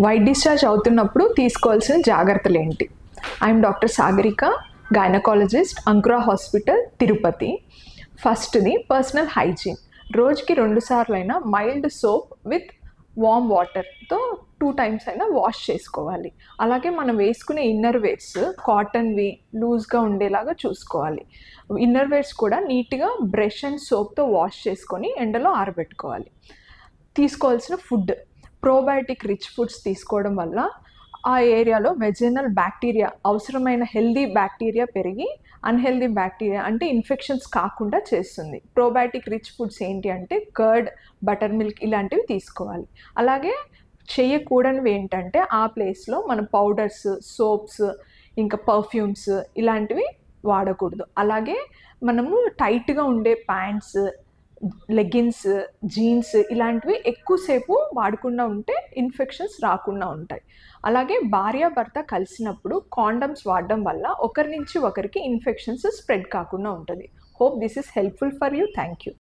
White discharge అవుతున్నప్పుడు తీసుకోవాల్సిన జాగ్రత్తలు ఏంటి? I'm doctor Sagarika, gynaecologist, Ankura hospital, Tirupati. ఫస్ట్ది పర్సనల్ హైజీన్. రోజుకి 2 సార్లైనా మైల్డ్ సోప్ విత్ వామ్ వాటర్తో 2 times అయినా వాష్ చేసుకోవాలి. అలాగే మనం వేసుకునే ఇన్నర్ వేర్స్ కాటన్వి లూజ్గా ఉండేలాగా చూసుకోవాలి. ఇన్నర్ వేర్స్ కూడా నీట్గా బ్రష్ అండ్ సోప్తో వాష్ చేసుకొని ఎండలో ఆరబెట్టుకోవాలి. తీసుకోవాల్సిన ఫుడ్ ప్రోబయోటిక్ రిచ్ ఫుడ్స్ తీసుకోవడం వల్ల ఆ ఏరియాలో వెజైనల్ బ్యాక్టీరియా, అవసరమైన హెల్దీ బ్యాక్టీరియా పెరిగి అన్హెల్దీ బ్యాక్టీరియా అంటే ఇన్ఫెక్షన్స్ కాకుండా చేస్తుంది. ప్రోబయోటిక్ రిచ్ ఫుడ్స్ ఏంటి అంటే కర్డ్, బటర్ మిల్క్ ఇలాంటివి తీసుకోవాలి. అలాగే చేయకూడనివి ఏంటంటే ఆ ప్లేస్లో మన పౌడర్స్, సోప్స్, ఇంకా పర్ఫ్యూమ్స్ ఇలాంటివి వాడకూడదు. అలాగే మనము టైట్గా ఉండే ప్యాంట్స్, లెగ్గిన్స్, జీన్స్ ఇలాంటివి ఎక్కువసేపు వాడకుండా ఉంటే ఇన్ఫెక్షన్స్ రాకుండా ఉంటాయి. అలాగే భార్యాభర్త కలిసినప్పుడు కాండమ్స్ వాడడం వల్ల ఒకరి నుంచి ఒకరికి ఇన్ఫెక్షన్స్ స్ప్రెడ్ కాకుండా ఉంటుంది. Hope this is helpful for you. Thank you.